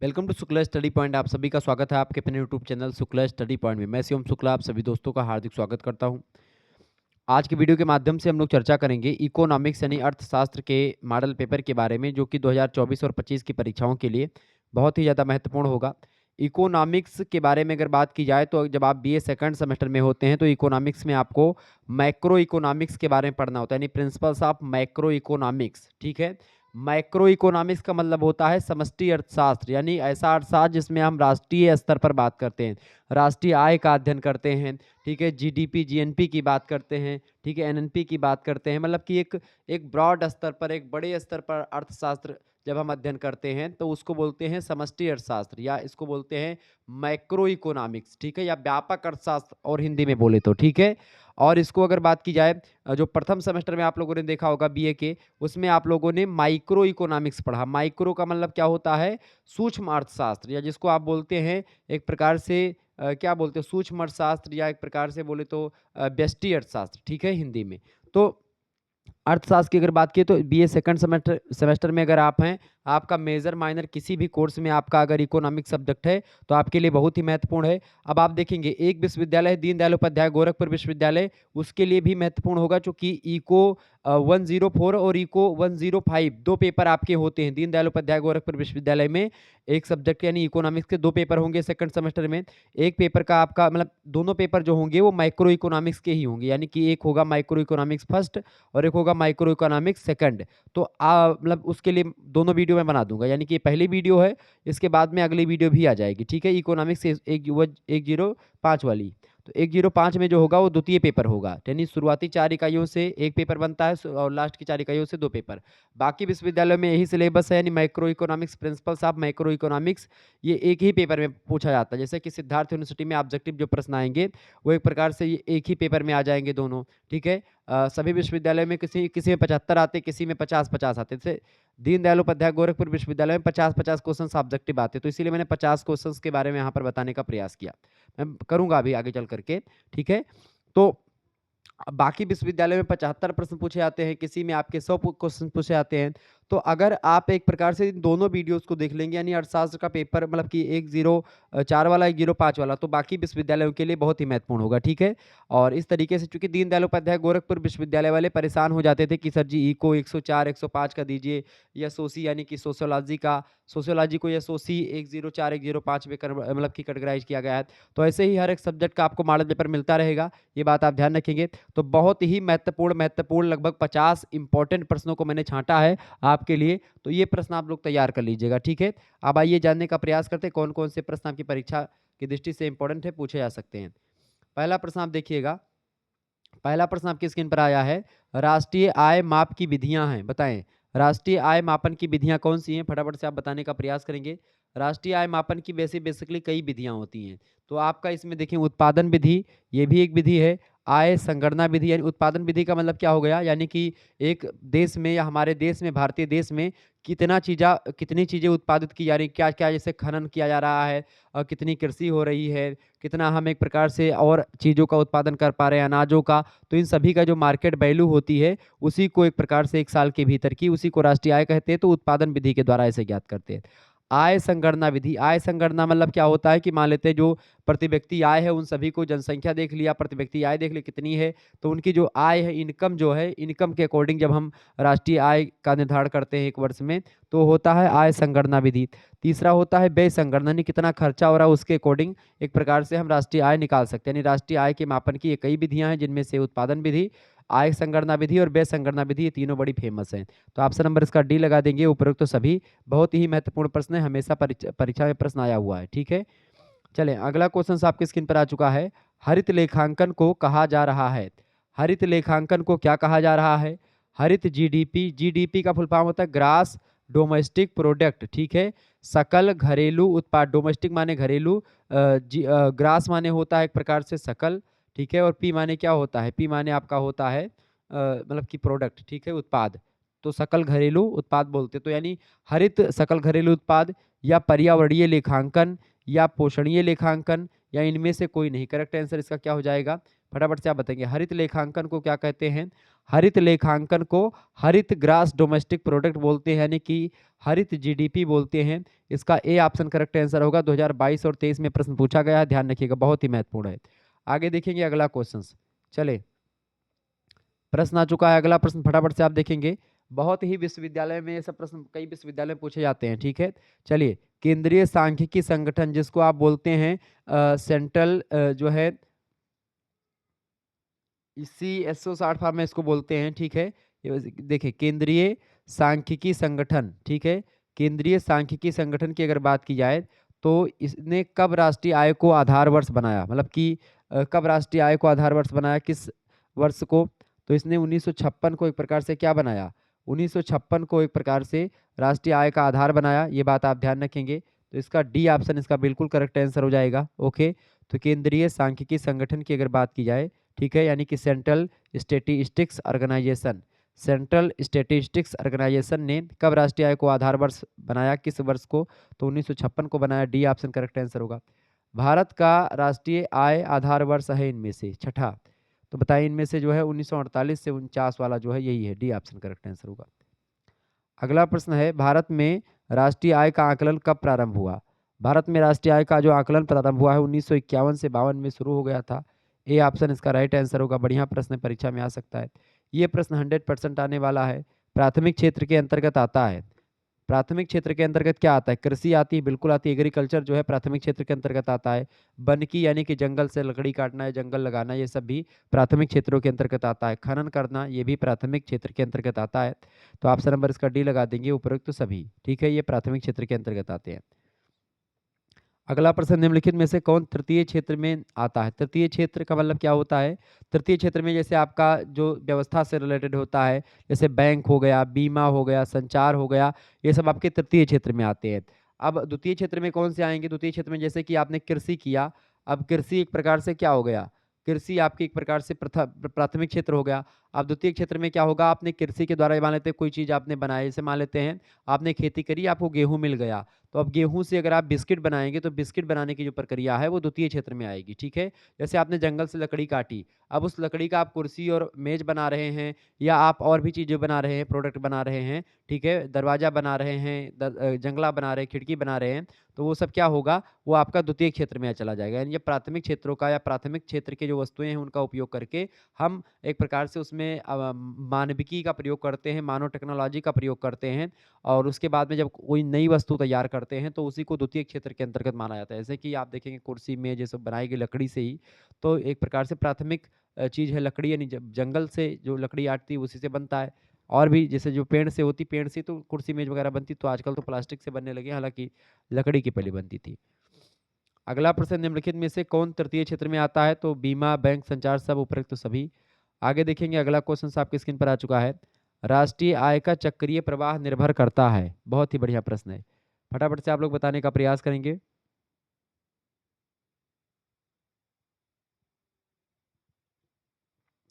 Welcome to Shukla study point. आप सभी का स्वागत है आपके अपने YouTube channel Shukla study point में। मैं शिवम शुक्ला आप सभी दोस्तों का हार्दिक स्वागत करता हूं। आज की वीडियो के माध्यम से हम लोग चर्चा करेंगे इकोनॉमिक्स यानी अर्थशास्त्र के मॉडल पेपर के बारे में, जो कि 2024 और 25 की परीक्षाओं के लिए बहुत ही ज़्यादा महत्वपूर्ण होगा। इकोनॉमिक्स के बारे में अगर बात की जाए तो जब आप बीए सेकंड सेमेस्टर में होते हैं तो इकोनॉमिक्स में आपको मैक्रो इकोनॉमिक्स के बारे में पढ़ना होता है, यानी प्रिंसिपल्स ऑफ मैक्रो इकोनॉमिक्स। ठीक है। मैक्रो इकोनॉमिक्स का मतलब होता है समष्टि अर्थशास्त्र, यानी ऐसा अर्थशास्त्र जिसमें हम राष्ट्रीय स्तर पर बात करते हैं, राष्ट्रीय आय का अध्ययन करते हैं। ठीक है। जीडीपी जीएनपी की बात करते हैं। ठीक है। एनएनपी की बात करते हैं। मतलब कि एक ब्रॉड स्तर पर, एक बड़े स्तर पर अर्थशास्त्र जब हम अध्ययन करते हैं तो उसको बोलते हैं समष्टि अर्थशास्त्र, या इसको बोलते हैं मैक्रो इकोनॉमिक्स। ठीक है। या व्यापक अर्थशास्त्र और हिंदी में बोले तो। ठीक है। और इसको अगर बात की जाए, जो प्रथम सेमेस्टर में आप लोगों ने देखा होगा बीए के, उसमें आप लोगों ने माइक्रो इकोनॉमिक्स पढ़ा। माइक्रो का मतलब क्या होता है? सूक्ष्म अर्थशास्त्र, या जिसको आप बोलते हैं एक प्रकार से क्या बोलते हैं, सूक्ष्म अर्थशास्त्र, या एक प्रकार से बोले तो व्यष्टि अर्थशास्त्र। ठीक है, हिंदी में। तो अर्थशास्त्र की अगर बात की तो बीए सेकंड सेमेस्टर सेमेस्टर में अगर आप हैं, आपका मेजर माइनर किसी भी कोर्स में आपका अगर इकोनॉमिक्स सब्जेक्ट है तो आपके लिए बहुत ही महत्वपूर्ण है। अब आप देखेंगे एक विश्वविद्यालय दीनदयाल उपाध्याय गोरखपुर विश्वविद्यालय, उसके लिए भी महत्वपूर्ण होगा, क्योंकि इको 104 और इको 105 दो पेपर आपके होते हैं दीनदयाल उपाध्याय गोरखपुर विश्वविद्यालय में। एक सब्जेक्ट यानी इकोनॉमिक्स के दो पेपर होंगे सेकंड सेमेस्टर में। एक पेपर का आपका मतलब दोनों पेपर जो होंगे वो माइक्रो इकोनॉमिक्स के ही होंगे, यानी कि एक होगा माइक्रो इकोनॉमिक्स फर्स्ट और एक होगा माइक्रो इकोनॉमिक्स सेकंड। तो मतलब उसके लिए दोनों वीडियो मैं बना दूंगा, यानी कि ये पहली वीडियो है, इसके बाद में अगली वीडियो भी आ जाएगी। ठीक है। इकोनॉमिक्स 105 वाली, तो 105 में जो होगा वो द्वितीय पेपर होगा, यानी शुरुआती 4 इकाइयों से एक पेपर बनता है और लास्ट की 4 इकाइयों से 2 पेपर। बाकी विश्वविद्यालयों में यही सिलेबस है, यानी micro economics, principles of micro economics, ये एक ही पेपर में पूछा जाता है। जैसे कि सिद्धार्थ यूनिवर्सिटी में ऑब्जेक्टिव जो प्रश्न आएंगे वो एक प्रकार से ये एक ही पेपर में आ जाएंगे दोनों। ठीक है। सभी विश्वविद्यालय में किसी किसी में 75 आते, किसी में 50-50 आते। जैसे दीनदयाल उपाध्याय गोरखपुर विश्वविद्यालय में 50-50 क्वेश्चन ऑब्जेक्टिव आते, तो इसीलिए मैंने 50 क्वेश्चंस के बारे में यहाँ पर बताने का प्रयास किया। मैं करूंगा अभी आगे चल करके। ठीक है। तो बाकी विश्वविद्यालय में 75 प्रश्न पूछे जाते हैं, किसी में आपके 100 क्वेश्चन पूछे जाते हैं। तो अगर आप एक प्रकार से इन दोनों वीडियोस को देख लेंगे, यानी अर्थशास्त्र का पेपर मतलब कि 104 वाला 105 वाला, तो बाकी विश्वविद्यालयों के लिए बहुत ही महत्वपूर्ण होगा। ठीक है। और इस तरीके से चूंकि दीनदयाल उपाध्याय गोरखपुर विश्वविद्यालय वाले परेशान हो जाते थे कि सर जी इको 104 105 का दीजिए, या सोसी यानी कि सोशियोलॉजी को या सोसी 104 105 में मतलब कि कैटेगराइज किया गया है। तो ऐसे ही हर एक सब्जेक्ट का आपको मॉडल पेपर मिलता रहेगा, ये बात आप ध्यान रखेंगे। तो बहुत ही महत्वपूर्ण लगभग 50 इंपॉर्टेंट प्रश्नों को मैंने छांटा है आपके लिए, तो ये प्रश्न आप लोग तैयार कर लीजिएगा। ठीक है। अब आइए जानने का प्रयास करते हैं कौन कौन से प्रश्न आपकी परीक्षा की दृष्टि से इंपॉर्टेंट है, पूछे जा सकते हैं। पहला प्रश्न आप देखिएगा। पहला प्रश्न आपकी स्क्रीन पर आया है, राष्ट्रीय आय माप की विधियां हैं, बताएं राष्ट्रीय आय मापन की विधियां कौन सी हैं। फटाफट से आप बताने का प्रयास करेंगे। राष्ट्रीय आय मापन की बेसिकली कई विधियां होती हैं। तो आपका इसमें देखें उत्पादन विधि, ये भी एक विधि है। आय संगणना विधि, यानी उत्पादन विधि का मतलब क्या हो गया, यानी कि एक देश में या हमारे देश में, भारतीय देश में कितनी चीज़ें उत्पादित की जा रही, क्या क्या जैसे खनन किया जा रहा है, कितनी कृषि हो रही है, कितना हम एक प्रकार से और चीज़ों का उत्पादन कर पा रहे हैं, अनाजों का। तो इन सभी का जो मार्केट वैल्यू होती है, उसी को एक प्रकार से एक साल के भीतर की, उसी को राष्ट्रीय आय कहते हैं। तो उत्पादन विधि के द्वारा ऐसे ज्ञात करते हैं। आय संगणना विधि, आय संगणना मतलब क्या होता है कि मान लेते हैं जो प्रति व्यक्ति आय है उन सभी को जनसंख्या देख लिया, प्रति व्यक्ति आय देख ली कितनी है, तो उनकी जो आय है, इनकम जो है, इनकम के अकॉर्डिंग जब हम राष्ट्रीय आय का निर्धारण करते हैं एक वर्ष में, तो होता है आय संगणना विधि। तीसरा होता है व्यय संगणना, यानी कितना खर्चा हो रहा है उसके अकॉर्डिंग एक प्रकार से हम राष्ट्रीय आय निकाल सकते हैं। यानी राष्ट्रीय आय के मापन की ये कई विधियां हैं, जिनमें से उत्पादन विधि, आय संगणना विधि और व्यय संगणना विधि, ये तीनों बड़ी फेमस हैं। तो ऑप्शन नंबर इसका डी लगा देंगे। उपरोक्त तो सभी बहुत ही महत्वपूर्ण प्रश्न है, हमेशा परीक्षा में प्रश्न आया हुआ है। ठीक है। चलें अगला क्वेश्चन आपके स्क्रीन पर आ चुका है। हरित लेखांकन को कहा जा रहा है, हरित लेखांकन को क्या कहा जा रहा है? हरित जीडीपी, जीडीपी का फुल फॉर्म होता है ग्रास डोमेस्टिक प्रोडक्ट। ठीक है। सकल घरेलू उत्पाद, डोमेस्टिक माने घरेलू, ग्रास माने होता है एक प्रकार से सकल। ठीक है। और पी माने क्या होता है? पी माने आपका होता है मतलब कि प्रोडक्ट। ठीक है, उत्पाद। तो सकल घरेलू उत्पाद बोलते, तो यानी हरित सकल घरेलू उत्पाद, या पर्यावरणीय लेखांकन, या पोषणीय लेखांकन, या इनमें से कोई नहीं। करेक्ट आंसर इसका क्या हो जाएगा? फटाफट से आप बताएंगे। हरित लेखांकन को क्या कहते हैं? हरित लेखांकन को हरित ग्रास डोमेस्टिक प्रोडक्ट बोलते हैं, यानी कि हरित जीडीपी बोलते हैं। इसका ए ऑप्शन करेक्ट आंसर होगा। 2022 और 23 में प्रश्न पूछा गया है, ध्यान रखिएगा, बहुत ही महत्वपूर्ण है। आगे देखेंगे अगला क्वेश्चन। चले, प्रश्न आ चुका है अगला प्रश्न, फटाफट से आप देखेंगे। बहुत ही विश्वविद्यालय में ये सब प्रश्न कई विश्वविद्यालय में पूछे जाते हैं, ठीक है। चलिए, केंद्रीय सांख्यिकी संगठन जिसको आप बोलते हैं सेंट्रल जो है CSO शॉर्ट फॉर्म में इसको बोलते हैं, ठीक है। देखिए, केंद्रीय सांख्यिकी संगठन, ठीक है। केंद्रीय सांख्यिकी संगठन की अगर बात की जाए तो इसने कब राष्ट्रीय आय को आधार वर्ष बनाया, मतलब कि कब राष्ट्रीय आय को आधार वर्ष बनाया, किस वर्ष को? तो इसने 1956 को एक प्रकार से क्या बनाया, 1956 को एक प्रकार से राष्ट्रीय आय का आधार बनाया। ये बात आप ध्यान रखेंगे। तो इसका डी ऑप्शन इसका बिल्कुल करेक्ट आंसर हो जाएगा। ओके, तो केंद्रीय सांख्यिकी संगठन की अगर बात की जाए, ठीक है, यानी कि central statistics organisation, central statistics organisation ने कब राष्ट्रीय आय को आधार वर्ष बनाया, किस वर्ष को? तो 1956 को बनाया। डी ऑप्शन करेक्ट आंसर होगा। भारत का राष्ट्रीय आय आधार वर्ष है इनमें से छठा, तो बताइए इनमें से जो है 1948 से 49 वाला जो है यही है। डी ऑप्शन करेक्ट आंसर होगा। अगला प्रश्न है, भारत में राष्ट्रीय आय का आकलन कब प्रारंभ हुआ? भारत में राष्ट्रीय आय का जो आकलन प्रारंभ हुआ है 1951 से 52 में शुरू हो गया था। ए ऑप्शन इसका राइट आंसर होगा। बढ़िया प्रश्न परीक्षा में आ सकता है। ये प्रश्न 100% आने वाला है। प्राथमिक क्षेत्र के अंतर्गत आता है। प्राथमिक क्षेत्र के अंतर्गत क्या आता है? कृषि आती है, बिल्कुल आती है। एग्रीकल्चर जो है प्राथमिक क्षेत्र के अंतर्गत आता है। वनिकी यानी कि जंगल से लकड़ी काटना है, जंगल लगाना, ये सब भी प्राथमिक क्षेत्रों के अंतर्गत आता है। खनन करना, ये भी प्राथमिक क्षेत्र के अंतर्गत आता है। तो ऑप्शन नंबर इसका डी लगा देंगे, उपरोक्त तो सभी, ठीक है, ये प्राथमिक क्षेत्र के अंतर्गत आते हैं। अगला प्रश्न, निम्नलिखित में से कौन तृतीय क्षेत्र में आता है? तृतीय क्षेत्र का मतलब क्या होता है? तृतीय क्षेत्र में जैसे आपका जो व्यवस्था से रिलेटेड होता है, जैसे बैंक हो गया, बीमा हो गया, संचार हो गया, ये सब आपके तृतीय क्षेत्र में आते हैं। अब द्वितीय क्षेत्र में कौन से आएंगे? द्वितीय क्षेत्र में जैसे कि आपने कृषि किया, अब कृषि एक प्रकार से क्या हो गया? कृषि आपकी एक प्रकार से प्राथमिक क्षेत्र हो गया। अब द्वितीय क्षेत्र में क्या होगा? आपने कृषि के द्वारा मान लेते हैं कोई चीज़ आपने बनाई, जैसे मान लेते हैं आपने खेती करी, आपको गेहूं मिल गया, तो अब गेहूं से अगर आप बिस्किट बनाएंगे तो बिस्किट बनाने की जो प्रक्रिया है वो द्वितीय क्षेत्र में आएगी, ठीक है। जैसे आपने जंगल से लकड़ी काटी, अब उस लकड़ी का आप कुर्सी और मेज बना रहे हैं, या आप और भी चीज़ें बना रहे हैं, प्रोडक्ट बना रहे हैं, ठीक है, दरवाजा बना रहे हैं, जंगला बना रहे हैं, खिड़की बना रहे हैं, तो वो सब क्या होगा? वो आपका द्वितीय क्षेत्र में चला जाएगा। यानी ये प्राथमिक क्षेत्रों का या प्राथमिक क्षेत्र के जो वस्तुएं हैं उनका उपयोग करके हम एक प्रकार से उसमें मानविकी का प्रयोग करते हैं, मानव टेक्नोलॉजी का प्रयोग करते हैं, और उसके बाद में जब कोई नई वस्तु तैयार करते हैं तो उसी को द्वितीय क्षेत्र के अंतर्गत माना जाता है। जैसे कि आप देखेंगे कुर्सी मेज ये सब बनाई गई लकड़ी से ही, तो एक प्रकार से प्राथमिक चीज़ है लकड़ी, यानी जंगल से जो लकड़ी आटती है उसी से बनता है। और भी जैसे जो पेड़ से होती, पेड़ से तो कुर्सी मेज वगैरह बनती, तो आजकल तो प्लास्टिक से बनने लगे, हालांकि लकड़ी की पहले बनती थी। अगला प्रश्न, निम्नलिखित में से कौन तृतीय क्षेत्र में आता है? तो बीमा, बैंक, संचार, सब उपरोक्त तो सभी। आगे देखेंगे अगला क्वेश्चन आपकी स्क्रीन पर आ चुका है। राष्ट्रीय आय का चक्रीय प्रवाह निर्भर करता है। बहुत ही बढ़िया प्रश्न है, फटाफट से आप लोग बताने का प्रयास करेंगे।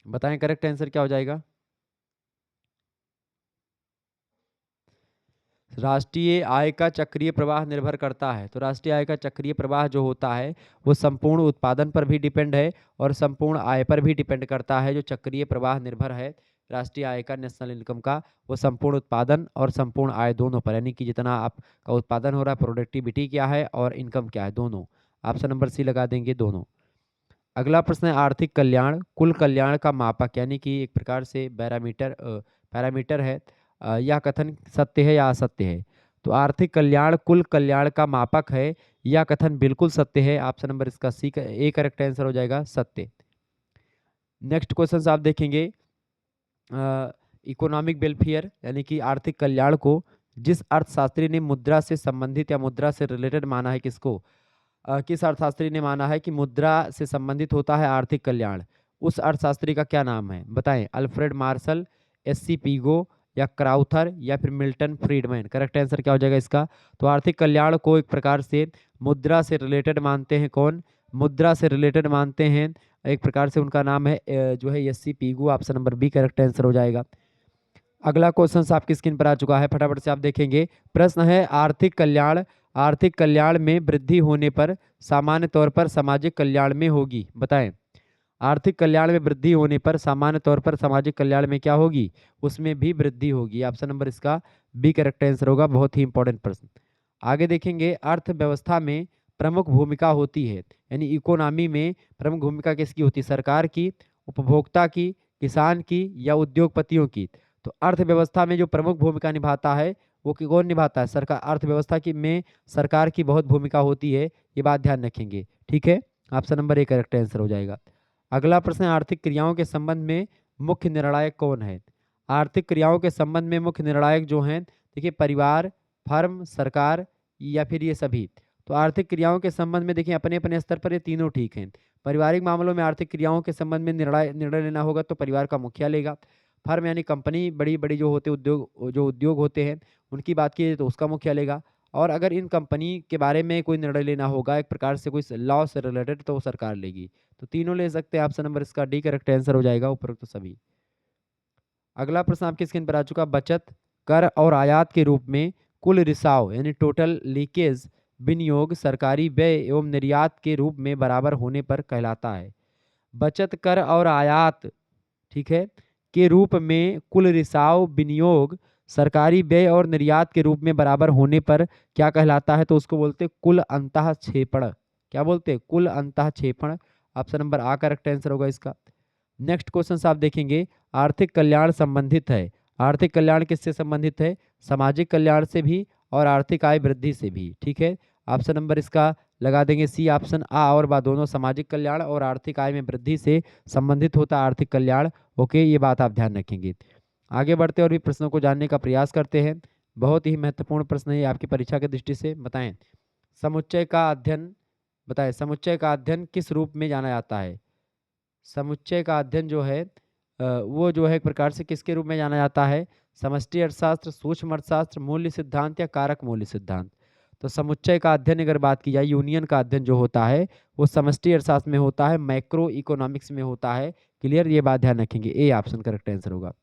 बताएं करेक्ट आंसर क्या हो जाएगा। राष्ट्रीय आय का चक्रीय प्रवाह निर्भर करता है, तो राष्ट्रीय आय का चक्रीय प्रवाह जो होता है वो संपूर्ण उत्पादन पर भी डिपेंड है और संपूर्ण आय पर भी डिपेंड करता है। जो चक्रीय प्रवाह निर्भर है राष्ट्रीय आय का, नेशनल इनकम का, वो संपूर्ण उत्पादन और संपूर्ण आय दोनों पर, यानी कि जितना आपका उत्पादन हो रहा है, प्रोडक्टिविटी क्या है और इनकम क्या है, दोनों। ऑप्शन नंबर सी लगा देंगे, दोनों। अगला प्रश्न है, आर्थिक कल्याण कुल कल्याण का मापक, यानी कि एक प्रकार से पैरामीटर है। यह कथन सत्य है या असत्य है? तो आर्थिक कल्याण कुल कल्याण का मापक है, यह कथन बिल्कुल सत्य है। ऑप्शन नंबर इसका सी का ए करेक्ट आंसर हो जाएगा, सत्य। नेक्स्ट क्वेश्चन आप देखेंगे, इकोनॉमिक वेलफेयर यानी कि आर्थिक कल्याण को जिस अर्थशास्त्री ने मुद्रा से संबंधित या मुद्रा से रिलेटेड माना है, किसको किस अर्थशास्त्री ने माना है कि मुद्रा से संबंधित होता है आर्थिक कल्याण? उस अर्थशास्त्री का क्या नाम है, बताएं। अल्फ्रेड मार्शल, एससी पीगो, या क्राउथर, या फिर मिल्टन फ्रीडमैन? करेक्ट आंसर क्या हो जाएगा इसका? तो आर्थिक कल्याण को एक प्रकार से मुद्रा से रिलेटेड मानते हैं, कौन? मुद्रा से रिलेटेड मानते हैं, एक प्रकार से उनका नाम है जो है SC Pigou. Option number B correct answer हो जाएगा। अगला क्वेश्चन आपकी स्क्रीन पर आ चुका है, फटाफट से आप देखेंगे। प्रश्न है, आर्थिक कल्याण में वृद्धि होने पर सामान्य तौर पर सामाजिक कल्याण में होगी, बताएं। आर्थिक कल्याण में वृद्धि होने पर सामान्य तौर पर सामाजिक कल्याण में क्या होगी, उसमें भी वृद्धि होगी। ऑप्शन नंबर इसका बी करेक्ट आंसर होगा। बहुत ही इंपॉर्टेंट प्रश्न। आगे देखेंगे, अर्थव्यवस्था में प्रमुख भूमिका होती है, यानी इकोनॉमी में प्रमुख भूमिका किसकी होती है, सरकार की, उपभोक्ता की, किसान की या उद्योगपतियों की। तो अर्थव्यवस्था में जो प्रमुख भूमिका निभाता है वो कौन निभाता है, सरकार। अर्थव्यवस्था की में सरकार की बहुत भूमिका होती है, ये बात ध्यान रखेंगे। ठीक है, option number A correct answer हो जाएगा। अगला प्रश्न है, आर्थिक क्रियाओं के संबंध में मुख्य निर्णायक कौन है। आर्थिक क्रियाओं के संबंध में मुख्य निर्णायक जो हैं, देखिए परिवार, फर्म, सरकार या फिर ये सभी। तो आर्थिक क्रियाओं के संबंध में देखिए अपने अपने स्तर पर ये तीनों ठीक हैं। पारिवारिक मामलों में आर्थिक क्रियाओं के संबंध में निर्णय लेना होगा तो परिवार का मुखिया लेगा। फर्म यानी कंपनी बड़ी बड़ी जो होते उद्योग होते हैं उनकी बात की तो उसका मुखिया लेगा। और अगर इन कंपनी के बारे में कोई निर्णय लेना होगा एक प्रकार से कोई लॉ से रिलेटेड तो वो सरकार लेगी। तो तीनों ले सकते हैं। ऑप्शन नंबर इसका डी करेक्ट आंसर हो जाएगा, उपरोक्त तो सभी। अगला प्रश्न आपकी स्क्रीन पर आ चुका, बचत, कर और आयात के रूप में कुल रिसाव यानी टोटल लीकेज विनियोग सरकारी व्यय एवं निर्यात के रूप में बराबर होने पर कहलाता है। बचत, कर और आयात, ठीक है, के रूप में कुल रिसाव विनियोग सरकारी व्यय और निर्यात के रूप में बराबर होने पर क्या कहलाता है, तो उसको बोलते हैं कुल अंतःक्षेपण। क्या बोलते हैं, कुल अंतःक्षेपण। ऑप्शन नंबर आ करेक्ट आंसर होगा इसका। नेक्स्ट क्वेश्चन आप देखेंगे, आर्थिक कल्याण संबंधित है। आर्थिक कल्याण किससे संबंधित है, सामाजिक कल्याण से भी और आर्थिक आय वृद्धि से भी। ठीक है, ऑप्शन नंबर इसका लगा देंगे सी, ऑप्शन आ और बा दोनों सामाजिक कल्याण और आर्थिक आय में वृद्धि से संबंधित होता है आर्थिक कल्याण। ओके, ये बात आप ध्यान रखेंगे। आगे बढ़ते और भी प्रश्नों को जानने का प्रयास करते हैं। बहुत ही महत्वपूर्ण प्रश्न है आपकी परीक्षा की दृष्टि से। बताएं, समुच्चय का अध्ययन, बताएं समुच्चय का अध्ययन किस रूप में जाना जाता है। समुच्चय का अध्ययन जो है वो जो है एक प्रकार से किसके रूप में जाना जाता है, समष्टि अर्थशास्त्र, सूक्ष्म अर्थशास्त्र, मूल्य सिद्धांत या कारक मूल्य सिद्धांत। तो समुच्चय का अध्ययन अगर बात की जाए, यूनियन का अध्ययन जो होता है वो समष्टि अर्थशास्त्र में होता है, मैक्रो इकोनॉमिक्स में होता है। क्लियर, ये बात ध्यान रखेंगे, ए ऑप्शन करेक्ट आंसर होगा।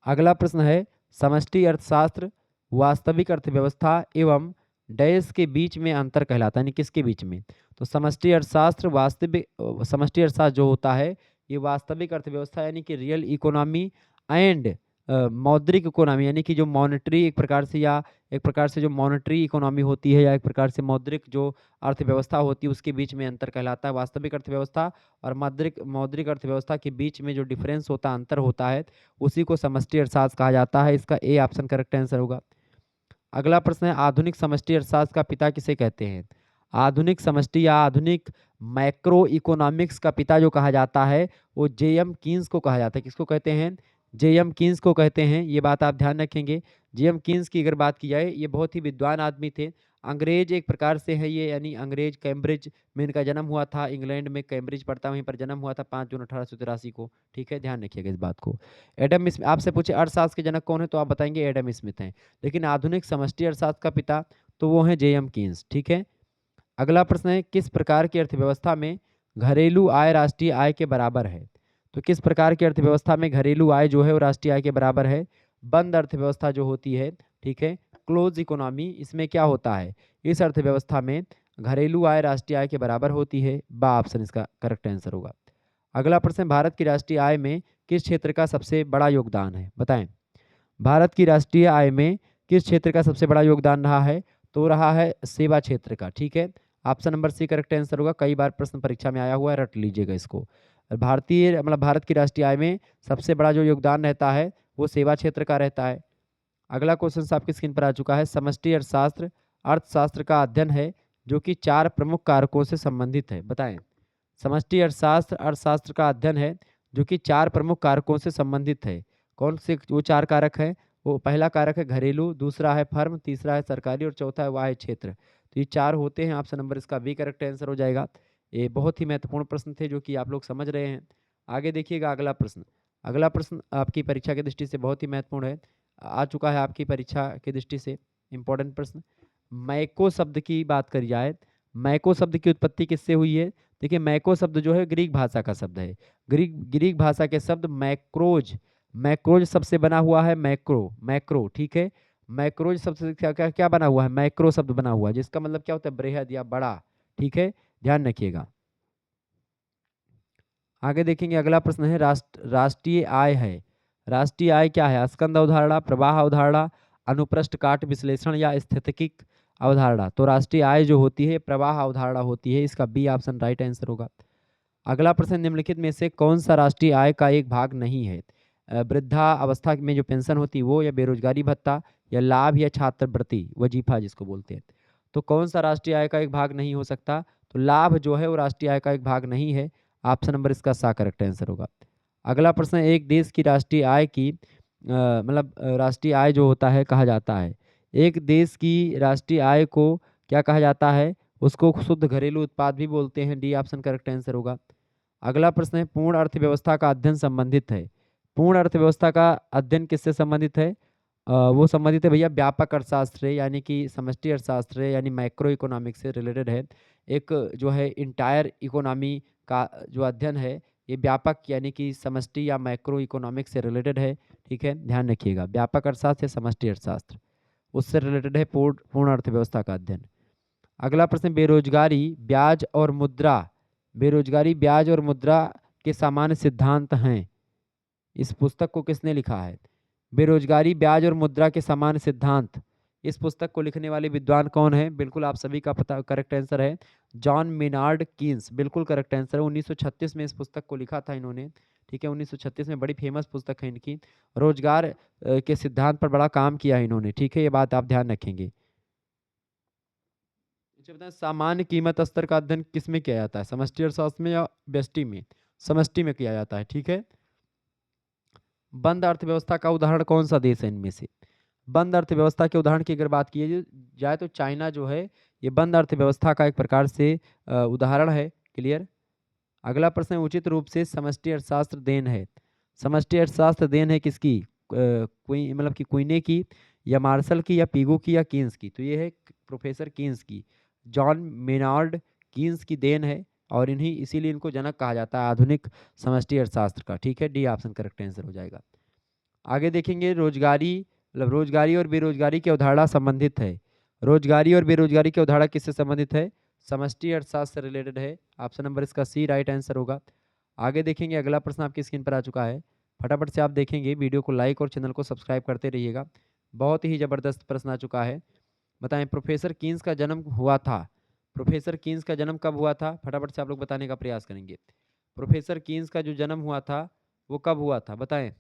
अगला प्रश्न है, समष्टि अर्थशास्त्र वास्तविक अर्थव्यवस्था एवं डैश के बीच में अंतर कहलाता है, यानी किसके बीच में। तो समष्टि अर्थशास्त्र वास्तविक समष्टि अर्थशास्त्र जो होता है ये वास्तविक अर्थव्यवस्था यानी कि रियल इकोनॉमी एंड मौद्रिक इकोनॉमी यानी कि जो मॉनेटरी एक प्रकार से या एक प्रकार से जो मॉनेटरी इकोनॉमी होती है या एक प्रकार से मौद्रिक जो अर्थव्यवस्था होती है उसके बीच में अंतर कहलाता है। वास्तविक अर्थव्यवस्था और मौद्रिक मौद्रिक अर्थव्यवस्था के बीच में जो डिफरेंस होता है, अंतर होता है, उसी को समष्टि अर्थशास्त्र कहा जाता है। इसका ए ऑप्शन करेक्ट आंसर होगा। अगला प्रश्न है, आधुनिक समष्टि अर्थशास्त्र का पिता किसे कहते हैं। आधुनिक समष्टि या आधुनिक मैक्रो इकोनॉमिक्स का पिता जो कहा जाता है वो जेएम कीन्स को कहा जाता है। किसको कहते हैं, जेएम कीन्स को कहते हैं। ये बात आप ध्यान रखेंगे। जेएम कीन्स की अगर बात की जाए, ये बहुत ही विद्वान आदमी थे, अंग्रेज एक प्रकार से है ये, यानी अंग्रेज, कैम्ब्रिज में इनका जन्म हुआ था। इंग्लैंड में कैम्ब्रिज पड़ता है, वहीं पर जन्म हुआ था 5 जून 1883 को। ठीक है, ध्यान रखिएगा इस बात को। एडम स्मिथ, आपसे पूछे अर्थशास्त्र के जनक कौन है तो आप बताएंगे एडम स्मिथ हैं, लेकिन आधुनिक समष्टि अर्थशास्त्र का पिता तो वो है जेएम कीन्स। ठीक है, अगला प्रश्न है, किस प्रकार की अर्थव्यवस्था में घरेलू आय राष्ट्रीय आय के बराबर है। तो किस प्रकार की अर्थव्यवस्था में घरेलू आय जो है वो राष्ट्रीय आय के बराबर है। बंद अर्थव्यवस्था जो होती है, ठीक है, क्लोज इकोनॉमी, इसमें क्या होता है, इस अर्थव्यवस्था में घरेलू आय राष्ट्रीय आय के बराबर होती है। बा ऑप्शन इसका करेक्ट आंसर होगा। अगला प्रश्न, भारत की राष्ट्रीय आय में किस क्षेत्र का सबसे बड़ा योगदान है, बताएं। भारत की राष्ट्रीय आय में किस क्षेत्र का सबसे बड़ा योगदान रहा है, तो रहा है सेवा क्षेत्र का। ठीक है, option number C correct answer होगा। कई बार प्रश्न परीक्षा में आया हुआ है, रट लीजिएगा इसको। भारत की राष्ट्रीय आय में सबसे बड़ा जो योगदान रहता है वो सेवा क्षेत्र का रहता है। अगला क्वेश्चन आपकी स्क्रीन पर आ चुका है, समष्टि अर्थशास्त्र अर्थशास्त्र का अध्ययन है जो कि 4 प्रमुख कारकों से संबंधित है। बताएं, समष्टि अर्थशास्त्र अर्थशास्त्र का अध्ययन है जो कि 4 प्रमुख कारकों से संबंधित है। कौन से वो 4 कारक हैं, वो पहला कारक है घरेलू, दूसरा है फर्म, तीसरा है सरकारी और चौथा है वाह्य क्षेत्र। तो ये 4 होते हैं। ऑप्शन नंबर इसका बी करेक्ट आंसर हो जाएगा। ये बहुत ही महत्वपूर्ण प्रश्न थे जो कि आप लोग समझ रहे हैं। आगे देखिएगा अगला प्रश्न। अगला प्रश्न आपकी परीक्षा की दृष्टि से बहुत ही महत्वपूर्ण है, आ चुका है आपकी परीक्षा की दृष्टि से इंपॉर्टेंट प्रश्न। मैको शब्द की बात करी जाए, मैको शब्द की उत्पत्ति किससे हुई है। देखिए मैको शब्द जो है ग्रीक भाषा का शब्द है। ग्रीक भाषा के शब्द मैक्रोज, मैक्रोज शब्द से बना हुआ है। मैक्रो, मैक्रो, ठीक है, मैक्रोज शब्द से क्या क्या क्या बना हुआ है, मैक्रो शब्द बना हुआ है, जिसका मतलब क्या होता है, बृहद या बड़ा। ठीक है, ध्यान रखिएगा। आगे देखेंगे, अगला प्रश्न है राष्ट्रीय आय है। राष्ट्रीय आय क्या है? स्कंद अवधारणा, प्रवाह अवधारणा, अनुप्रस्थ काट विश्लेषण या स्थितिक अवधारणा। तो राष्ट्रीय आय जो होती है प्रवाह अवधारणा होती है, इसका बी ऑप्शन राइट आंसर होगा। अगला प्रश्न, निम्नलिखित में से कौन सा राष्ट्रीय आय का एक भाग नहीं है? वृद्धा अवस्था में जो पेंशन होती है वो, या बेरोजगारी भत्ता, या लाभ, या छात्रवृत्ति वजीफा जिसको बोलते हैं। तो कौन सा राष्ट्रीय आय का एक भाग नहीं हो सकता? तो लाभ जो है वो राष्ट्रीय आय का एक भाग नहीं है। ऑप्शन नंबर इसका सा करेक्ट आंसर होगा। अगला प्रश्न, एक देश की राष्ट्रीय आय की राष्ट्रीय आय जो होता है कहा जाता है, एक देश की राष्ट्रीय आय को क्या कहा जाता है? उसको शुद्ध घरेलू उत्पाद भी बोलते हैं। डी ऑप्शन करेक्ट आंसर होगा। अगला प्रश्न है, पूर्ण अर्थव्यवस्था का अध्ययन संबंधित है। पूर्ण अर्थव्यवस्था का अध्ययन किससे संबंधित है? वो संबंधित है भैया व्यापक अर्थशास्त्र यानी कि समष्टि अर्थशास्त्र यानी माइक्रो इकोनॉमिक्स से रिलेटेड है। एक जो है इंटायर इकोनॉमी का जो अध्ययन है ये व्यापक यानी कि समष्टि या माइक्रो इकोनॉमिक्स से रिलेटेड है। ठीक है, ध्यान रखिएगा, व्यापक अर्थशास्त्र या समष्टि अर्थशास्त्र उससे रिलेटेड है पूर्ण अर्थव्यवस्था का अध्ययन। अगला प्रश्न, बेरोजगारी ब्याज और मुद्रा, बेरोजगारी ब्याज और मुद्रा के सामान्य सिद्धांत हैं। इस पुस्तक को किसने लिखा है? बेरोजगारी ब्याज और मुद्रा के सामान्य सिद्धांत, इस पुस्तक को लिखने वाले विद्वान कौन है? बिल्कुल आप सभी का पता करेक्ट आंसर है जॉन मेनार्ड कीन्स, बिल्कुल करेक्ट आंसर है। 1936 में इस पुस्तक को लिखा था इन्होंने। ठीक है, 1936 में, बड़ी फेमस पुस्तक है इनकी। रोजगार के सिद्धांत पर बड़ा काम किया है इन्होंने। ठीक है, ये बात आप ध्यान रखेंगे। अच्छा बताएं, सामान्य कीमत स्तर का अध्ययन किस में किया जाता है? समष्टि अर्थशास्त्र में या व्यष्टि में? समष्टि में किया जाता है। ठीक है, बंद अर्थव्यवस्था का उदाहरण कौन सा देश है इनमें से? बंद अर्थव्यवस्था के उदाहरण की अगर बात की जाए तो चाइना जो है ये बंद अर्थव्यवस्था का एक प्रकार से उदाहरण है। क्लियर। अगला प्रश्न, उचित रूप से समष्टि अर्थशास्त्र देन है। समष्टि अर्थशास्त्र देन है किसकी? कोई मतलब कि क्विने की, या मार्शल की, या पीगो की, या कीन्स की? तो ये है प्रोफेसर कीन्स की, जॉन मेनार्ड कीन्स की देन है। और इन्हीं इसीलिए इनको जनक कहा जाता है आधुनिक समष्टि अर्थशास्त्र का। ठीक है, डी ऑप्शन करेक्ट आंसर हो जाएगा। आगे देखेंगे, रोजगारी मतलब रोजगारी और बेरोजगारी की अवधारणा संबंधित है। रोजगारी और बेरोजगारी की अवधारणा किससे संबंधित है? समष्टि अर्थशास्त्र से रिलेटेड है। ऑप्शन नंबर इसका सी राइट आंसर होगा। आगे देखेंगे, अगला प्रश्न आपकी स्क्रीन पर आ चुका है, फटाफट से आप देखेंगे, वीडियो को लाइक और चैनल को सब्सक्राइब करते रहिएगा। बहुत ही जबरदस्त प्रश्न आ चुका है। बताएं, प्रोफेसर कीन्स का जन्म हुआ था, प्रोफेसर कीन्स का जन्म कब हुआ था? फटाफट से आप लोग बताने का प्रयास करेंगे। प्रोफेसर कीन्स का जो जन्म हुआ था वो कब हुआ था बताएं।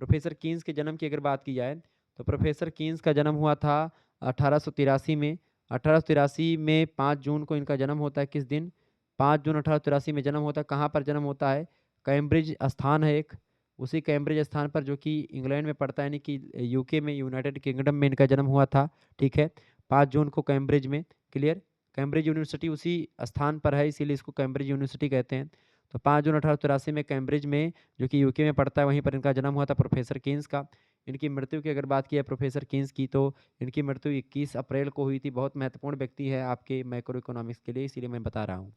प्रोफेसर कीन्स के जन्म की अगर बात की जाए तो प्रोफेसर कीन्स का जन्म हुआ था 1883 में। 1883 में 5 जून को इनका जन्म होता है। किस दिन? 5 जून 1883 में जन्म होता है। कहाँ पर जन्म होता है? कैम्ब्रिज स्थान है एक, उसी कैम्ब्रिज स्थान पर जो कि इंग्लैंड में पड़ता है, यानी कि यूके में, यूनाइटेड किंगडम में इनका जन्म हुआ था। ठीक है, 5 जून को कैम्ब्रिज में। क्लियर। कैम्ब्रिज यूनिवर्सिटी उसी स्थान पर है, इसीलिए इसको कैम्ब्रिज यूनिवर्सिटी कहते हैं। तो 5 जून 1883 में कैम्ब्रिज में, जो कि यूके में पड़ता है, वहीं पर इनका जन्म हुआ था प्रोफेसर कीन्स का। इनकी मृत्यु की अगर बात की है प्रोफेसर कीन्स की, तो इनकी मृत्यु 21 अप्रैल को हुई थी। बहुत महत्वपूर्ण व्यक्ति है आपके मैक्रो इकोनॉमिक्स के लिए, इसीलिए मैं बता रहा हूँ।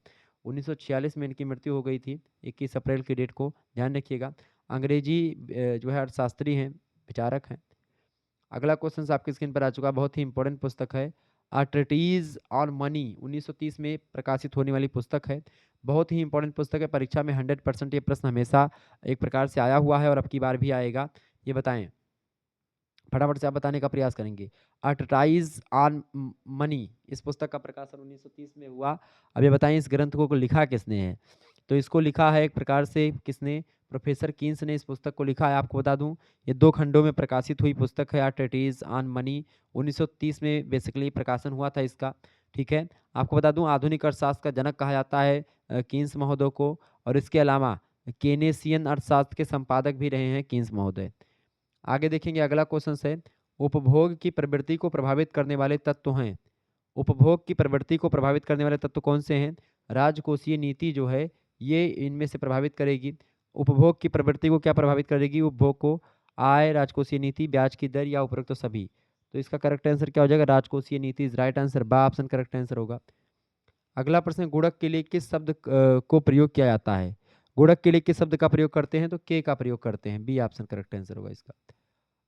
1946 में इनकी मृत्यु हो गई थी, 21 अप्रैल की डेट को ध्यान रखिएगा। अंग्रेजी जो है अर्थशास्त्री हैं, विचारक हैं। अगला क्वेश्चन आपकी स्क्रीन पर आ चुका है, बहुत ही इंपॉर्टेंट पुस्तक है, अ ट्रीटीज ऑन मनी, 1930 में प्रकाशित होने वाली पुस्तक है। बहुत ही इंपॉर्टेंट पुस्तक है, परीक्षा में 100% ये प्रश्न हमेशा एक प्रकार से आया हुआ है और अब की बार भी आएगा। ये बताएं, फटाफट से आप बताने का प्रयास करेंगे। अ ट्रीटीज ऑन मनी, इस पुस्तक का प्रकाशन 1930 में हुआ। अब ये बताएं इस ग्रंथ को लिखा किसने है? तो इसको लिखा है एक प्रकार से किसने? प्रोफेसर कीन्स ने इस पुस्तक को लिखा है। आपको बता दूं ये 2 खंडों में प्रकाशित हुई पुस्तक है, आ ट्रीटीज ऑन मनी। 1930 में बेसिकली प्रकाशन हुआ था इसका। ठीक है, आपको बता दूं आधुनिक अर्थशास्त्र का जनक कहा जाता है कीन्स महोदय को, और इसके अलावा केनेसियन अर्थशास्त्र के संपादक भी रहे हैं कीन्स महोदय। आगे देखेंगे, अगला क्वेश्चन है, उपभोग की प्रवृत्ति को प्रभावित करने वाले तत्व हैं। उपभोग की प्रवृत्ति को प्रभावित करने वाले तत्व कौन से हैं? राजकोषीय नीति जो है ये इनमें से प्रभावित करेगी। उपभोग की प्रवृत्ति को क्या प्रभावित करेगी? उपभोग को आय, राजकोषीय नीति, ब्याज की दर, या उपरोक्त तो सभी। तो इसका करेक्ट आंसर क्या हो जाएगा? राजकोषीय नीति इज राइट आंसर, बा ऑप्शन करेक्ट आंसर होगा। अगला प्रश्न, गुणक के लिए किस शब्द को प्रयोग किया जाता है? गुणक के लिए किस शब्द का प्रयोग करते हैं? तो के का प्रयोग करते हैं, बी ऑप्शन करेक्ट आंसर होगा इसका।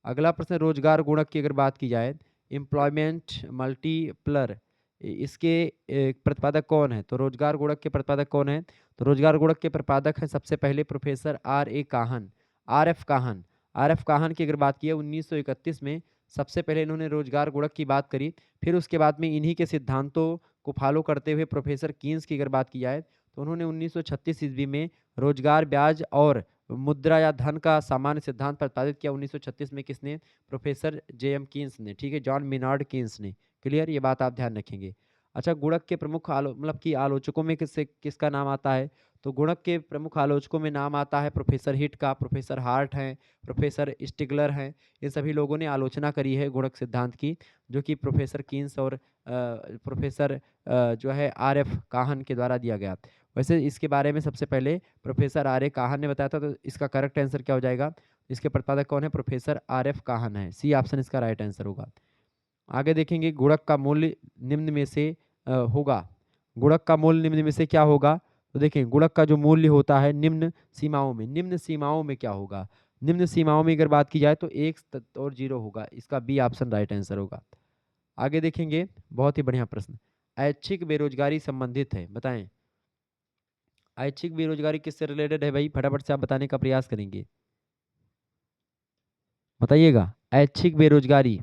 अगला प्रश्न, रोजगार गुणक की अगर बात की जाए, एम्प्लॉयमेंट मल्टीप्लर, इसके प्रतिपादक कौन है? तो रोजगार गुणक के प्रतिपादक कौन है? तो रोजगार गुणक के प्रतिपादक हैं सबसे पहले प्रोफेसर आर.ए. काहन, आर.एफ. काहन। आर.एफ. काहन की अगर बात की है 1931 में सबसे पहले इन्होंने रोजगार गुणक की बात करी। फिर उसके बाद में इन्हीं के सिद्धांतों को फॉलो करते हुए प्रोफेसर कीन्स की अगर बात की जाए तो उन्होंने 1936 ईस्वी में रोजगार ब्याज और मुद्रा या धन का सामान्य सिद्धांत प्रतिपादित किया। 1936 में किसने? Professor J.M.. कीन्स ने, ठीक है, जॉन मिनार्ड कीन्स ने। क्लियर, ये बात आप ध्यान रखेंगे। अच्छा, गुणक के प्रमुख मतलब कि आलोचकों में किसका नाम आता है? तो गुणक के प्रमुख आलोचकों में नाम आता है प्रोफेसर हिट का, प्रोफेसर हार्ट हैं, प्रोफेसर स्टिगलर हैं। इन सभी लोगों ने आलोचना करी है गुणक सिद्धांत की, जो कि प्रोफेसर कीन्स और प्रोफेसर जो है आर.एफ. काहन के द्वारा दिया गया। वैसे इसके बारे में सबसे पहले प्रोफेसर आर.ए. काहन ने बताया था, तो इसका करेक्ट आंसर क्या हो जाएगा? इसके प्रतिपादक कौन है? प्रोफेसर आर.एफ. काहन है। सी ऑप्शन इसका राइट आंसर होगा। आगे देखेंगे, गुणक का मूल्य निम्न में से होगा। गुणक का मूल्य निम्न में से क्या होगा? तो देखें, गुणक का जो मूल्य होता है निम्न सीमाओं में, निम्न सीमाओं में क्या होगा? निम्न सीमाओं में अगर बात की जाए तो 1 और 0 होगा। इसका बी ऑप्शन राइट आंसर होगा। आगे देखेंगे, बहुत ही बढ़िया प्रश्न, ऐच्छिक बेरोजगारी संबंधित है, बताएं ऐच्छिक बेरोजगारी किससे रिलेटेड है भाई? फटाफट से आप बताने का प्रयास करेंगे, बताइएगा। ऐच्छिक बेरोजगारी,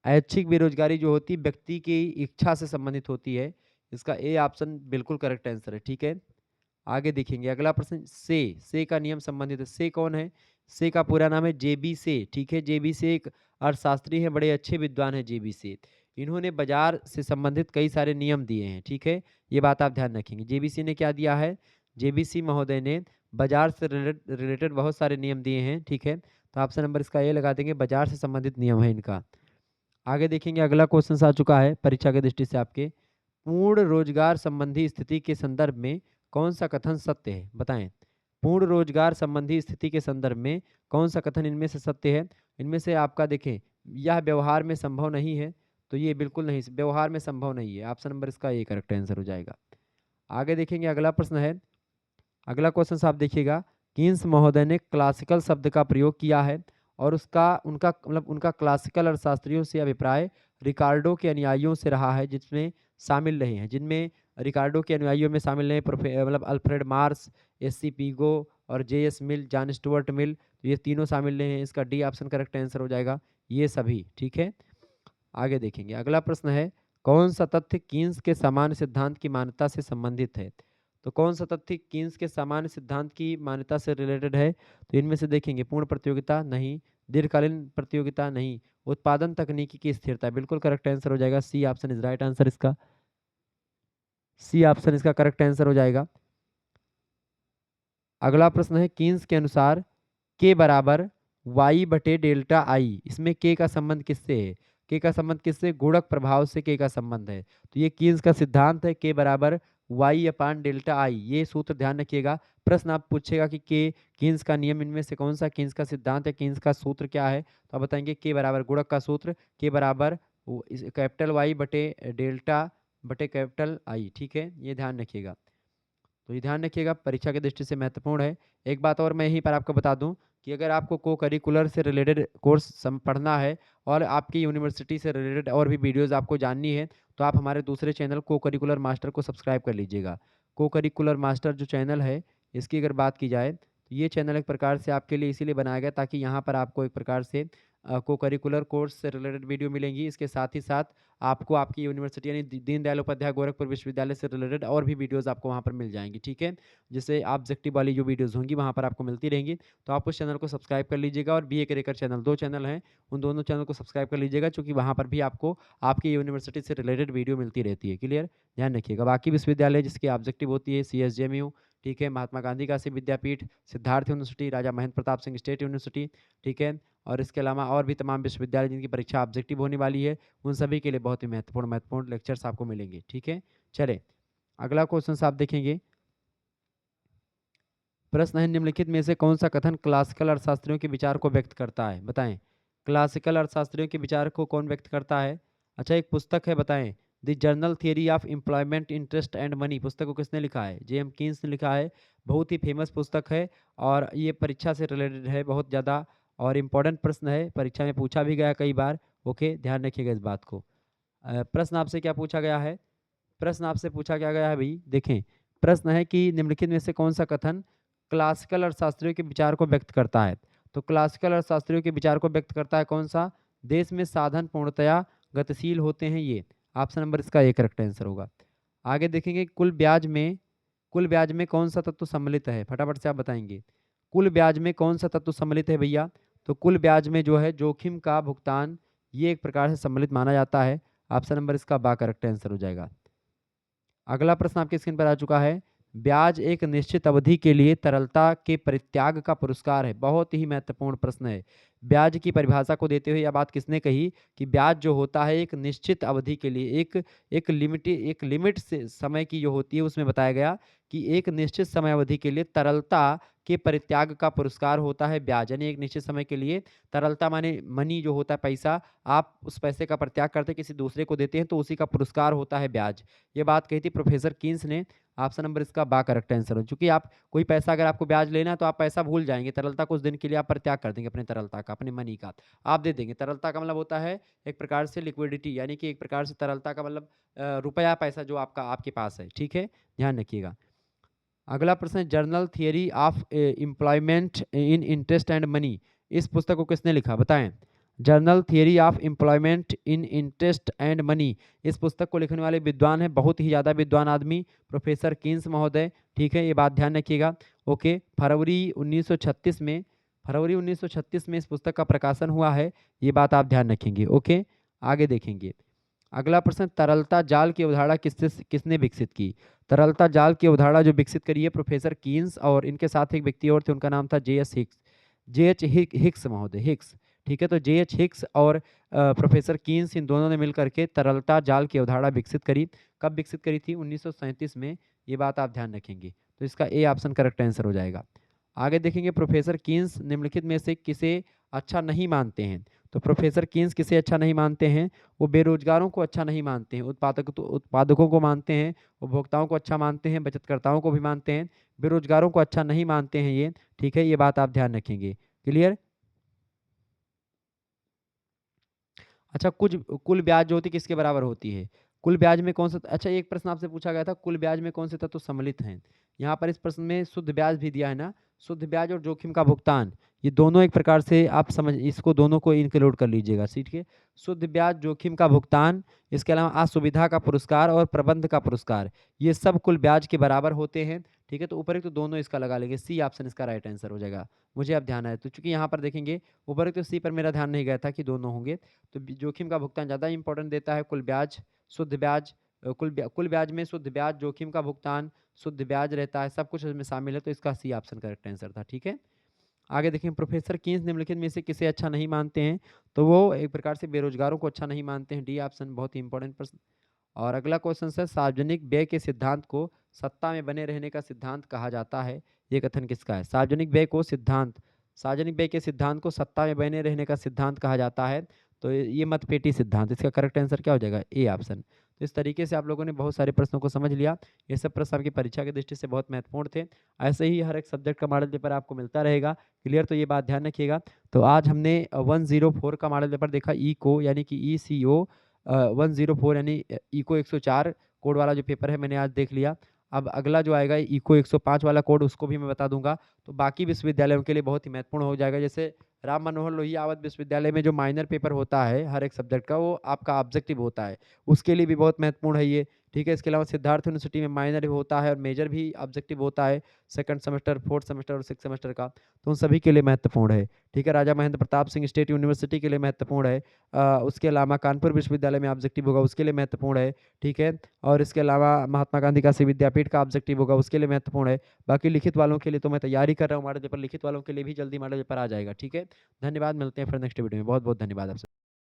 ऐच्छिक बेरोजगारी जो होती है व्यक्ति की इच्छा से संबंधित होती है। इसका ए ऑप्शन बिल्कुल करेक्ट आंसर है, ठीक है। आगे देखेंगे अगला प्रश्न, से का नियम संबंधित है। से कौन है? से का पूरा नाम है जेबी से, ठीक है। जेबी से एक अर्थशास्त्री हैं, बड़े अच्छे विद्वान हैं जेबी से। इन्होंने बाजार से संबंधित कई सारे नियम दिए हैं, ठीक है। ये बात आप ध्यान रखेंगे। जेबीसी ने क्या दिया है? जेबीसी महोदय ने बाजार से रिलेटेड बहुत सारे नियम दिए हैं, ठीक है। तो ऑप्शन नंबर इसका ए लगा देंगे, बाजार से संबंधित नियम है इनका। आगे देखेंगे, अगला क्वेश्चन आ चुका है परीक्षा की दृष्टि से आपके, पूर्ण रोजगार संबंधी स्थिति के संदर्भ में कौन सा कथन सत्य है? बताएं, पूर्ण रोजगार संबंधी स्थिति के संदर्भ में कौन सा कथन इनमें से सत्य है? इनमें से आपका देखें, यह व्यवहार में संभव नहीं है, तो ये बिल्कुल नहीं, व्यवहार में संभव नहीं है। ऑप्शन नंबर इसका ए करेक्ट आंसर हो जाएगा। आगे देखेंगे, अगला प्रश्न है, अगला क्वेश्चन आप देखिएगा, कीन्स महोदय ने क्लासिकल शब्द का प्रयोग किया है और उसका उनका मतलब उनका क्लासिकल अर्थशास्त्रियों से अभिप्राय रिकार्डो के अनुयायियों से रहा है, जिसमें शामिल रहे हैं, जिनमें रिकार्डो के अनुयायियों में शामिल रहे मतलब अल्फ्रेड मार्स, एस.सी. पीगो और जे.एस. मिल, जॉन स्टुअर्ट मिल, तो ये तीनों शामिल रहे हैं। इसका डी ऑप्शन करेक्ट आंसर हो जाएगा, ये सभी, ठीक है। आगे देखेंगे, अगला प्रश्न है, कौन सा तथ्य कीन्स के सामान्य सिद्धांत की मान्यता से संबंधित है? तो कौन सा तथ्य कीन्स के सामान्य सिद्धांत की मान्यता से रिलेटेड है? तो इनमें से देखेंगे, पूर्ण प्रतियोगिता नहीं, दीर्घकालीन प्रतियोगिता नहीं, उत्पादन तकनीकी की स्थिरता, बिल्कुल करेक्ट आंसर हो जाएगा। C option is right answer इसका, सी ऑप्शन इसका करेक्ट आंसर हो जाएगा। अगला प्रश्न है, कीन्स के अनुसार के बराबर वाई बटे डेल्टा आई, इसमें के का संबंध किससे है? के का संबंध किससे? गुणक प्रभाव से के का संबंध है। तो ये कीन्स का सिद्धांत है, के बराबर वाई अपान डेल्टा आई, ये सूत्र ध्यान रखिएगा। प्रश्न आप पूछेगा कि के कीन्स का नियम इनमें से कौन सा कीन्स का सिद्धांत है, कीन्स का सूत्र क्या है, तो आप बताएंगे के बराबर गुणक का सूत्र, के बराबर कैपिटल वाई बटे डेल्टा बटे कैपिटल आई, ठीक है, ये ध्यान रखिएगा। तो ये ध्यान रखिएगा, परीक्षा की दृष्टि से महत्वपूर्ण है। एक बात और मैं यहीं पर आपको बता दूं कि अगर आपको को करिकुलर से रिलेटेड कोर्स पढ़ना है और आपकी यूनिवर्सिटी से रिलेटेड और भी वीडियोस आपको जाननी है, तो आप हमारे दूसरे चैनल को करिकुलर मास्टर को सब्सक्राइब कर लीजिएगा। को करिकुलर मास्टर जो चैनल है, इसकी अगर बात की जाए तो ये चैनल एक प्रकार से आपके लिए इसीलिए बनाया गया ताकि यहाँ पर आपको एक प्रकार से को करिकुलर कोर्स से रिलेटेड वीडियो मिलेंगी। इसके साथ ही साथ आपको आपकी यूनिवर्सिटी यानी दीनदयाल उपाध्याय गोरखपुर विश्वविद्यालय से रिलेटेड और भी वीडियोस आपको वहाँ पर मिल जाएंगी, ठीक है। जैसे ऑब्जेक्टिव वाली जो वीडियोस होंगी वहाँ पर आपको मिलती रहेंगी। तो आप उस चैनल को सब्सक्राइब कर लीजिएगा, और बी.ए. करेकर चैनल, 2 चैनल हैं, उन दोनों चैनल को सब्सक्राइब कर लीजिएगा, क्योंकि वहाँ पर भी आपको आपकी यूनिवर्सिटी से रिलेटेड वीडियो मिलती रहती है। क्लियर, ध्यान रखिएगा। बाकी विश्वविद्यालय जिसकी ऑब्जेक्टिव होती है CSJMU, ठीक है, महात्मा गांधी काशी विद्यापीठ, सिद्धार्थ यूनिवर्सिटी, राजा महेंद्र प्रताप सिंह स्टेट यूनिवर्सिटी, ठीक है, और इसके अलावा और भी तमाम विश्वविद्यालय जिनकी परीक्षा ऑब्जेक्टिव होने वाली है, उन सभी के लिए बहुत ही महत्वपूर्ण लेक्चर्स आपको मिलेंगे, ठीक है। चले, अगला क्वेश्चन आप देखेंगे, प्रश्न है, निम्नलिखित में से कौन सा कथन क्लासिकल अर्थशास्त्रियों के विचार को व्यक्त करता है? बताएं, क्लासिकल अर्थशास्त्रियों के विचार को कौन व्यक्त करता है? अच्छा, एक पुस्तक है, बताएं, the journal theory of employment interest and money, पुस्तक को किसने लिखा है? जे.एम. कीन्स ने लिखा है। बहुत ही फेमस पुस्तक है और ये परीक्षा से रिलेटेड है बहुत ज़्यादा, और इम्पोर्टेंट प्रश्न है, परीक्षा में पूछा भी गया कई बार। ओके, ध्यान रखिएगा इस बात को। प्रश्न आपसे क्या पूछा गया है? प्रश्न आपसे पूछा क्या गया है भाई? देखें, प्रश्न है कि निम्नलिखित में से कौन सा कथन क्लासिकल अर्थशास्त्रियों के विचार को व्यक्त करता है? तो क्लासिकल अर्थशास्त्रियों के विचार को व्यक्त करता है कौन सा? देश में साधन पूर्णतया गतिशील होते हैं ये। ऑप्शन नंबर इसका ए करेक्ट आंसर होगा। आगे देखेंगे कुल ब्याज में कौन सा तत्व सम्मिलित है? फटाफट से आप बताएंगे। कुल ब्याज में कौन सा तत्व सम्मिलित है भैया? तो कुल ब्याज में जो है जोखिम का भुगतान, ये एक प्रकार से सम्मिलित माना जाता है। ऑप्शन नंबर इसका बा करेक्ट आंसर हो जाएगा। अगला प्रश्न आपके स्क्रीन पर आ चुका है। ब्याज एक निश्चित अवधि के लिए तरलता के परित्याग का पुरस्कार है। बहुत ही महत्वपूर्ण प्रश्न है। ब्याज की परिभाषा को देते हुए यह बात किसने कही कि ब्याज जो होता है एक निश्चित अवधि के लिए, एक लिमिट से समय की जो होती है, उसमें बताया गया कि एक निश्चित समय अवधि के लिए तरलता के परित्याग का पुरस्कार होता है ब्याज। यानी एक निश्चित समय के लिए तरलता माने मनी जो होता है पैसा, आप उस पैसे का परित्याग करते किसी दूसरे को देते हैं तो उसी का पुरस्कार होता है ब्याज। ये बात कही थी प्रोफेसर कीन्स ने। ऑप्शन नंबर इसका बा करेक्ट आंसर हो, चूंकि आप कोई पैसा अगर आपको ब्याज लेना है तो आप पैसा भूल जाएंगे, तरलता कुछ दिन के लिए आप परित्याग कर देंगे अपने तरलता का, अपने मनी का आप दे देंगे। तरलता का मतलब होता है एक प्रकार से लिक्विडिटी, यानी कि एक प्रकार से तरलता का मतलब रुपया पैसा जो आपका आपके पास है। ठीक है, ध्यान रखिएगा। अगला प्रश्न है journal theory of employment in interest and money. इस पुस्तक को किसने लिखा बताएं? Journal theory of employment in interest and money, इस पुस्तक को लिखने वाले विद्वान है, बहुत ही ज़्यादा विद्वान आदमी, प्रोफेसर कीन्स महोदय। ठीक है, ये बात ध्यान रखिएगा। ओके, फरवरी 1936 में इस पुस्तक का प्रकाशन हुआ है, ये बात आप ध्यान रखेंगे। ओके, आगे देखेंगे। अगला प्रश्न, तरलता जाल की अवधारणा किसने विकसित की? तरलता जाल की अवधारणा जो विकसित करी है प्रोफेसर कीन्स, और इनके साथ एक व्यक्ति और थे, उनका नाम था जे एच हिक्स महोदय, हिक्स। ठीक है, तो जे एच हिक्स और प्रोफेसर कीन्स, इन दोनों ने मिलकर के तरलता जाल की अवधारणा विकसित करी। कब विकसित करी थी? 1937 में। ये बात आप ध्यान रखेंगे, तो इसका ए ऑप्शन करेक्ट आंसर हो जाएगा। आगे देखेंगे, प्रोफेसर कीन्स निम्नलिखित में से किसे अच्छा नहीं मानते हैं? तो प्रोफेसर कीन्स किसे अच्छा नहीं मानते हैं? वो बेरोजगारों को अच्छा नहीं मानते हैं, उत्पादकों को मानते हैं, उपभोक्ताओं को अच्छा मानते हैं, बचतकर्ताओं को भी मानते हैं, बेरोजगारों को अच्छा नहीं मानते हैं ये। ठीक है, ये बात आप ध्यान रखेंगे। क्लियर? अच्छा, कुछ कुल ब्याज जो होती है किसके बराबर होती है? कुल ब्याज में कौन सा, अच्छा एक प्रश्न आपसे पूछा गया था कुल ब्याज में कौन से तत्व सम्मिलित हैं? यहाँ पर इस प्रश्न में शुद्ध ब्याज भी दिया है ना, शुद्ध ब्याज और जोखिम का भुगतान, ये दोनों एक प्रकार से आप समझ, इसको दोनों को इंक्लूड कर लीजिएगा। ठीक है, शुद्ध ब्याज, जोखिम का भुगतान, इसके अलावा असुविधा का पुरस्कार और प्रबंध का पुरस्कार, ये सब कुल ब्याज के बराबर होते हैं। ठीक है, तो ऊपर तो दोनों इसका लगा लेंगे, सी ऑप्शन इसका राइट आंसर हो जाएगा। मुझे अब ध्यान है, तो चूंकि यहाँ पर देखेंगे ऊपर तो सी पर मेरा ध्यान नहीं गया था कि दोनों होंगे, तो जोखिम का भुगतान ज़्यादा इंपॉर्टेंट देता है। कुल ब्याज, शुद्ध ब्याज, कुल ब्याज में शुद्ध ब्याज, जोखिम का भुगतान, शुद्ध ब्याज रहता है, सब कुछ इसमें शामिल है, तो इसका सी ऑप्शन करेक्ट आंसर था। ठीक है, आगे देखें, प्रोफेसर कीन्स निम्नलिखित में से किसे अच्छा नहीं मानते हैं? तो वो एक प्रकार से बेरोजगारों को अच्छा नहीं मानते हैं, डी ऑप्शन, बहुत ही इंपॉर्टेंट प्रश्न। और अगला क्वेश्चन है, सार्वजनिक व्यय के सिद्धांत को सत्ता में बने रहने का सिद्धांत कहा जाता है, ये कथन किसका है? सार्वजनिक व्यय के सिद्धांत को सत्ता में बने रहने का सिद्धांत कहा जाता है, तो ये मतपेटी सिद्धांत, इसका करेक्ट आंसर क्या हो जाएगा? A option. तो इस तरीके से आप लोगों ने बहुत सारे प्रश्नों को समझ लिया। ये सब प्रश्न आपकी परीक्षा की दृष्टि से बहुत महत्वपूर्ण थे। ऐसे ही हर एक सब्जेक्ट का मॉडल पेपर आपको मिलता रहेगा। क्लियर? तो ये बात ध्यान रखिएगा। तो आज हमने 104 का मॉडल पेपर देखा, इको यानी कि ECO 104 यानी इको 104 कोड वाला जो पेपर है मैंने आज देख लिया। अब अगला जो आएगा इको 105 वाला कोड, उसको भी मैं बता दूंगा। तो बाकी विश्वविद्यालयों के लिए बहुत ही महत्वपूर्ण हो जाएगा। जैसे राम मनोहर लोहिया अवध विश्वविद्यालय में जो माइनर पेपर होता है हर एक सब्जेक्ट का, वो आपका ऑब्जेक्टिव होता है, उसके लिए भी बहुत महत्वपूर्ण है ये। ठीक है, इसके अलावा सिद्धार्थ यूनिवर्सिटी में माइनर होता है और मेजर भी ऑब्जेक्टिव होता है, सेकंड सेमेस्टर, फोर्थ सेमेस्टर और सिक्स सेमेस्टर का, तो उन सभी के लिए महत्वपूर्ण है। ठीक है, राजा महेंद्र प्रताप सिंह स्टेट यूनिवर्सिटी के लिए महत्वपूर्ण है। उसके अलावा कानपुर विश्वविद्यालय में ऑब्जेक्टिव होगा, उसके लिए महत्वपूर्ण है। ठीक है, और इसके अलावा महात्मा गांधी काशी विद्यापीठ का ऑब्जेक्टिव होगा, उसके लिए महत्वपूर्ण है। बाकी लिखित वालों के लिए तो मैं तैयारी कर रहा हूँ मॉडल पेपर, लिखित वालों के लिए भी जल्दी मॉडल पेपर आ जाएगा। ठीक है, धन्यवाद, मिलते हैं फिर नेक्स्ट वीडियो में। बहुत बहुत धन्यवाद आपसे।